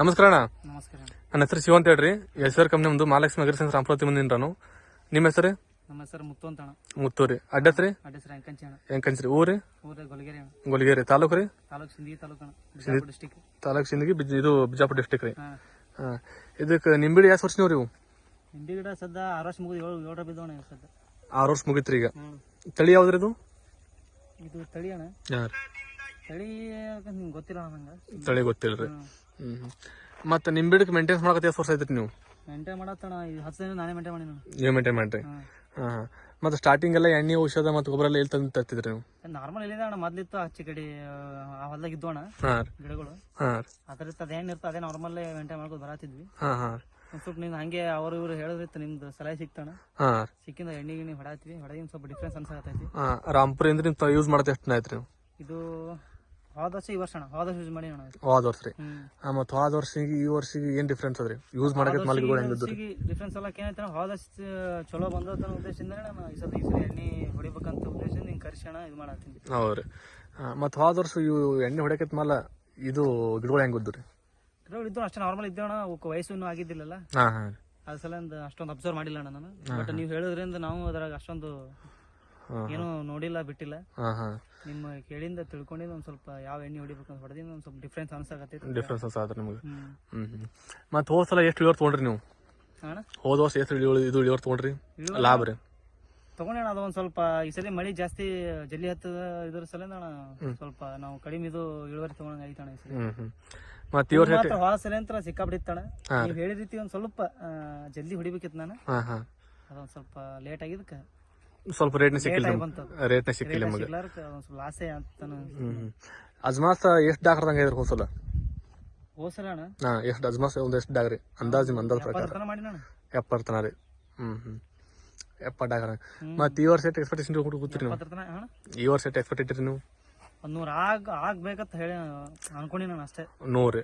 ನಮಸ್ಕಾರ ಅಣ್ಣ. ನಮಸ್ಕಾರ. ನನ್ನ ಹೆಸರು ಶಿವ ಅಂತ ಹೇಳ್ರಿ. ಎಸ್.ಆರ್ ಕಂಪ್ನಿ ನಮ್ದು ಮಹಾಲಕ್ಷ್ಮಿ ನಗರ ಸಂಘ ರಾಮಪುರತಿ ಮುಂದಿನ. ನಿಮ್ಮ ಹೆಸರು? ನಮ್ಮ ಹೆಸರು ಮುತ್ತು ಅಂತ ಅಣ್ಣ. ಮುತ್ತೂರಿ. ಅಡ್ರೆಸ್ ರೀ? ಅಡ್ರೆಸ್ ಎಂಕಂಚಿ ಅಣ್ಣ. ಎಂಕಂಚ್ರಿ. ಊರಿ? ಊರ ಗೊಲಗೇರಿ ಅಣ್ಣ. ಗೊಲಗೇರಿ. ತಾಲೂಕು ರೀ? ತಾಲೂಕು ಸಿಂದಗಿ ತಾಲೂಕು ಅಣ್ಣ. ಬಿಜಾಪುರ ಡಿಸ್ಟಿಕ್. ತಾಲೂಕು ಸಿಂದಗಿ ಇದು ಬಿಜಾಪುರ ಡಿಸ್ಟಿಕ್ ರೀ. ಹಾ. ಇದಕ್ಕೆ ನಿಂಬಿಡಿ ಎಷ್ಟು ವರ್ಷ ನೀವು? ಹಿಂಡಿ ಗಿಡ ಸದ್ದ 6 ವರ್ಷ ಮುಗಿದು 7 ಬಿದ್ದವಣ ಸದ್ದ. 6 ವರ್ಷ ಮುಗಿತ್ರಿ ಈಗ. ತಳಿ ಯಾವ್ದ್ರಿ ಇದು? ಇದು ತಳಿ ಅಣ್ಣ. ತಳಿ ನಿಮ್ಗೆ ಗೊತ್ತಿಲ್ಲ ನಂಗೆ. ತಳಿ ಗೊತ್ತಿಲ್ರಿ. ಮತ್ತೆ ನಿಂಬಿಡಕ್ಕೆ ಮೇಂಟೈನ್ಸ್ ಮಾಡಕತ್ತೆ ಎಷ್ಟು ವರ್ಷ ಐತ್ರಿ ನೀವು? ಮೇಂಟೈನ್ ಮಾಡತ್ತಣ್ಣ. 10 ದಿನ ನಾನೇ ಮೇಂಟೈನ್ ಮಾಡಿ ನಾನು. ನೀವು ಮೇಂಟೈನ್ ಮಾಡ್ರಿ. ಮತ್ತೆ ಸ್ಟಾರ್ಟಿಂಗ್ ಎಲ್ಲ ಎಣ್ಣೆ ಔಷಧ ಮತ್ತು ಗೊಬ್ಬರ ಎಲ್ಲ ಎಲ್ಲಿ ತಂದು ತರ್ತಿದ್ರಿ ನೀವು? ನಾರ್ಮಲ್ ಇಲ್ಲಿದೆ ಅಣ್ಣ. ಮೊದ್ಲಿತ್ತು ಆಚೆ ಕಡೆ ಆ ಹೊಲ್ದಾಗ ಇದ್ದೋಣ ಗಿಡಗಳು. ಅದರಿಂದ ಅದೇನಿರ್ತ ಅದೇ ನಾರ್ಮಲ್ ಮೇಂಟೈನ್ ಮಾಡ್ಕೊಂಡು ಬರತ್ತಿದ್ವಿ. ಸ್ವಲ್ಪ ನೀನು ಹಂಗೆ ಅವರು ಇವರು ಹೇಳಿದ್ರಿತ್ತು ನಿಮ್ದು ಸಲಹೆ ಸಿಕ್ತಾನ. ಸಿಕ್ಕಿಂದ ಎಣ್ಣೆ ಗಿಣ್ಣಿ ಹೊಡಾತ್ವಿ. ಹೊಡೆದಿನ ಸ್ವಲ್ಪ ಡಿಫ್ರೆನ್ಸ್ ಅನ್ಸಾಕತ್ತೈತಿ. ರಾಮಪುರ ನೀವು ಯೂಸ್ ಮಾಡತ್ತೆ ಎಷ್ಟು ಆಯ್ತು ನೀವು? ಇದು ಹೋದ ವರ್ಷ ಈ ವರ್ಷ ಅಣ್ಣ. ಹೋದ ವರ್ಷ ಯೂಸ್ ಮಾಡಿ ಅಣ್ಣ. ಹೋದ ವರ್ಷ ರೀ. ಮತ್ತೆ ಹೋದ ವರ್ಷಿಗೆ ಈ ವರ್ಷಿಗೆ ಏನ್ ಡಿಫ್ರೆನ್ಸ್ ಅದ್ರಿ ಯೂಸ್ ಮಾಡಕ್ಕೆ ಮಲ್ಗಿಗಳು ಹೆಂಗಿದ್ದು? ಡಿಫ್ರೆನ್ಸ್ ಎಲ್ಲ ಏನೈತೆ ಹೋದ ವರ್ಷ ಚಲೋ ಬಂದ ಉದ್ದೇಶದಿಂದ ನಾನು ಈ ಸಲ ಎಣ್ಣೆ ಹೊಡಿಬೇಕಂತ ಉದ್ದೇಶದಿಂದ ಹಿಂಗೆ ಕರ್ಸೋಣ ಇದು ಮಾಡತ್ತೀನಿ. ಹೌದ್ರಿ. ಮತ್ತೆ ಹೋದ ವರ್ಷ ಇವು ಎಣ್ಣೆ ಹೊಡಕತ್ ಮೇಲೆ ಇದು ಗಿಡಗಳು ಹೆಂಗಿದ್ದು ರೀ? ಗಿಡಗಳು ಇದ್ದು ಅಷ್ಟೇ ನಾರ್ಮಲ್ ಇದ್ದೇವಣ್ಣ. ವಯಸ್ಸು ಇನ್ನೂ ಆಗಿದ್ದಿಲ್ಲಲ್ಲ. ಅದ್ರ ಸಲ ಅಷ್ಟೊಂದು ಅಬ್ಸರ್ವ್ ಮಾಡಿಲ್ಲ ಅಣ್ಣ ನಾನು. ಬಟ್ ನೀವು ಹೇಳೋದ್ರಿಂದ ನಾವು ಅದ್ರಾಗ ಅಷ್ಟೊಂದು ಏನೋ ನೋಡಿಲ್ಲ ಬಿಟ್ಟಿಲ್ಲ. ನಿಮ್ಮ ಕೇಳಿಂದ ತಿಳ್ಕೊಂಡಿದ್ದು ಒಂದ್ ಸ್ವಲ್ಪ ಯಾವ ಎಣ್ಣೆ ಹೊಡಿಬೇಕಂತ ಹೊಡೆದಿಂದ ಒಂದ್ ಸ್ವಲ್ಪ ಡಿಫ್ರೆನ್ಸ್ ಅನ್ಸಾಕತ್ತೈತಿ. ಡಿಫ್ರೆನ್ಸ್ ಅನ್ಸಾದ್ರೆ ನಿಮ್ಗೆ. ಮತ್ತೆ ಹೋದ ಸಲ ಎಷ್ಟು ಇಳುವರಿ ತೊಗೊಂಡ್ರಿ ನೀವು? ಹೋದ ವರ್ಷ ಎಷ್ಟು ಇಳುವರಿ ತೊಗೊಂಡ್ರಿ? ಲಾಭ ರೀ ತಗೊಂಡೇಣ. ಅದು ಒಂದ್ ಸ್ವಲ್ಪ ಈ ಸಲ ಮಳಿ ಜಾಸ್ತಿ ಜಲ್ಲಿ ಹತ್ತದ ಇದ್ರ ಸಲ ಸ್ವಲ್ಪ ನಾವು ಕಡಿಮೆ ಇದು ಇಳುವರಿ ತಗೊಂಡಂಗ ಐತಣ ಈ ಸಲ. ಮತ್ತೆ ಹೋದ ಸಲ ಅಂತ ಸಿಕ್ಕಾಬಿಡಿತ್ತಣ. ನೀವು ಹೇಳಿದ ರೀತಿ ಒಂದ್ ಸ್ವಲ್ಪ ಜಲ್ದಿ ಹೊಡಿಬೇಕಿತ್ತು ನಾನು. ಅದೊಂದ್ ಸ್ವಲ್ಪ ಲೇಟ್ ಆಗಿದ್ದಕ್ಕ ಸ್ವಲ್ಪ ರೇಟ್ನ ಸಿಕ್ಕಿಲ್ಲ ನಿಮಗೆ. ಲಾಸೇ ಅಂತ. ಅಜ್ಮಾಸ್ ಎಷ್ಟು ಡಾಕ್ಟರ್ದಂಗ ಇದ್ರಿ ಹೋಸಲ? ಹೋಸಲ ಅಣ್ಣ ಎಷ್ಟು ಅಜ್ಮಾಸ್ ಒಂದ್ ಎಷ್ಟು ಡಾಗ್ರಿ ಅಂದಾಜು ಪ್ರಕಾರ? 70 ತನ ರೀ. 70 ಡಾಗ್ರ. ಮತ್ತೆ ಈ ವರ್ಷ ಎಕ್ಸ್ಪೆಕ್ಟೇಷನ್ ಕೂತ್ರಿ ನೀವು? ಈ ವರ್ಷ ಎಕ್ಸ್ಪೆಕ್ಟ್ ನೀವು? 100 ಆಗ್ಬೇಕಂತ ಹೇಳಿ ಅನ್ಕೊಂಡಿ ನಾನು ಅಷ್ಟೇ. 100?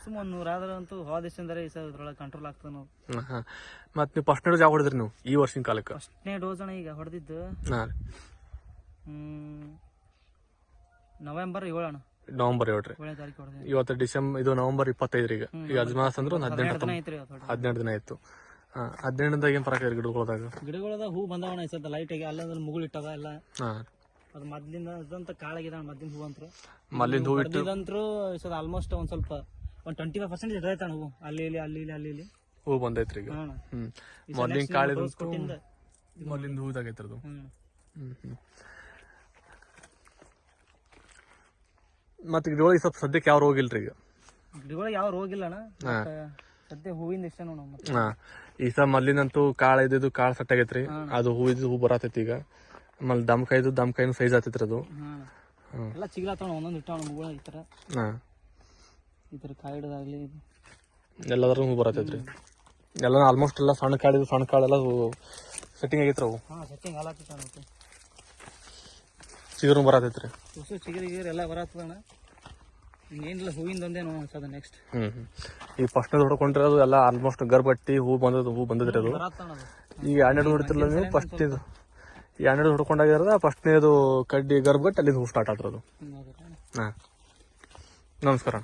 ಸುಮ್ 100 ಆದ್ರಂತೂ ಹೋದ ದಿವಸದಿಂದ ಈ ಸಲ ಇದ್ರೊಳಗೆ ಕಂಟ್ರೋಲ್ ಆಗ್ತದೆ ನಾವು. ಮತ್ತೆ ನೀವು ಫಸ್ಟ್ ಡೋಸ್ ಯಾವ ಹೊಡೆದ್ರಿ ನೀವು ಈ ವರ್ಷಿನ ಕಾಲಕ್ಕೆ? ಫಸ್ಟ್ನೇ ಡೋಸ್ ಅಣ್ಣ ಈಗ ಹೊಡೆದಿದ್ದು ನವೆಂಬರ್ 7 ಅಣ್ಣ. ನವೆಂಬರ್ 7 ರೀ. ಇವತ್ತು ಡಿಸೆಂಬರ್ ಇದು ನವೆಂಬರ್ 25 ಈಗ. ಈಗ ಅಜ್ಮಾಸ್ ಅಂದ್ರೆ 18 ದಿನ ಆಯ್ತು. 18 ದಿನದಾಗ ಏನ್ ಫರಕ್ ಗಿಡಗಳದಾಗ? ಹೂ ಬಂದವಣ ಈ ಸದ ಲೈಟ್ ಆಗಿ. ಅಲ್ಲ ಮುಗುಳಿಟ್ಟದ ಎಲ್ಲ. ಅದು ಮೊದ್ಲಿಂದ ಕಾಳಾಗಿದ ಮೊದ್ಲಿನ ಹೂ ಅಂತ. ಮೊದ್ಲಿಂದ ಹೂ ಇಟ್ಟಂತ್ರು ಆಲ್ಮೋಸ್ಟ್ ಒಂದ್ ಸ್ವಲ್ಪ 25% ಇಟ್ಟೈತಣ ಹೂ. ಅಲ್ಲಿ ಹೂ ಬಂದೈತ್ರಿ ಈಗ. ಮೊದ್ಲಿನ ಕಾಳಿದ ಮೊದ್ಲಿಂದ ಹೂದಾಗೈತ್ರದು. ಮತ್ತೆ ಗಿಡಗಳಿಗೆ ಸ್ವಲ್ಪ ಸದ್ಯಕ್ಕೆ ಯಾವ ರೋಗ ಇಲ್ರಿ ಈಗ? ಗಿಡಗಳಿಗೆ ಯಾವ ರೋಗ ಇಲ್ಲ ಅಣ್ಣ. ಸದ್ಯ ಹೂವಿಂದ ಇಷ್ಟ ನೋಡ. ಈ ಸಲ ಮೊದ್ಲಿನಂತೂ ಕಾಳ ಇದ್ದು ಕಾಳು ಸೆಟ್ ಆಗೈತ್ರಿ. ಅದು ಹೂ ಬರತೈತಿ ಈಗ. ಆಮೇಲೆ ದಮ್ಕಾಯಿನು ಸೈಜ್ ಆತೈತ್ರಿ ಅದು. ಎಲ್ಲ ಚಿಗ್ಲಾತವ ಒಂದೊಂದು ಇಟ್ಟ ಮುಗುಳ ಈ ತರ. ಈ ತರ ಕಾಯಿ ಹಿಡದಾಗ್ಲಿ ಎಲ್ಲಾದ್ರೂ ಹೂ ಬರತೈತ್ರಿ. ಎಲ್ಲ ಆಲ್ಮೋಸ್ಟ್ ಎಲ್ಲ ಸಣ್ಣ ಕಾಳೆಲ್ಲ ಸೆಟ್ಟಿಂಗ್ ಆಗೈತ್ರ ಅವು. ಸೆಟ್ಟಿಂಗ್ ಹಾಲಾಗ್ತೈತಿ. ಚಿಗುರು ಬರತೈತ್ರಿ. ಚಿಗುರು ಎಲ್ಲ ಬರತ್ತದಣ್ಣ. ಏನಿಲ್ಲ ಹೂವಿಂದ ಒಂದೇ ಅನ್ಸದ ನೆಕ್ಸ್ಟ್. ಈ ಫಸ್ಟ್ ಹೊಡ್ಕೊಂಡಿರೋದು ಎಲ್ಲ ಆಲ್ಮೋಸ್ಟ್ ಗರ್ಭಟ್ಟಿ ಹೂ ಬಂದದ್ರಿ ಅದು. ಈಗ 12 ಹೊಡಿತಿರಲ್ಲ ನೀವು? ಫಸ್ಟ್ ಇದು 12 ಹೊಡ್ಕೊಂಡಾಗಿರೋದ ಫಸ್ಟ್ನೇದು ಕಡ್ಡಿ ಗರ್ಭಗಟ್ಟು ಅಲ್ಲಿಂದ ಹೂ ಸ್ಟಾರ್ಟ್ ಆಗ್ತಿರೋದು. ನಮಸ್ಕಾರ.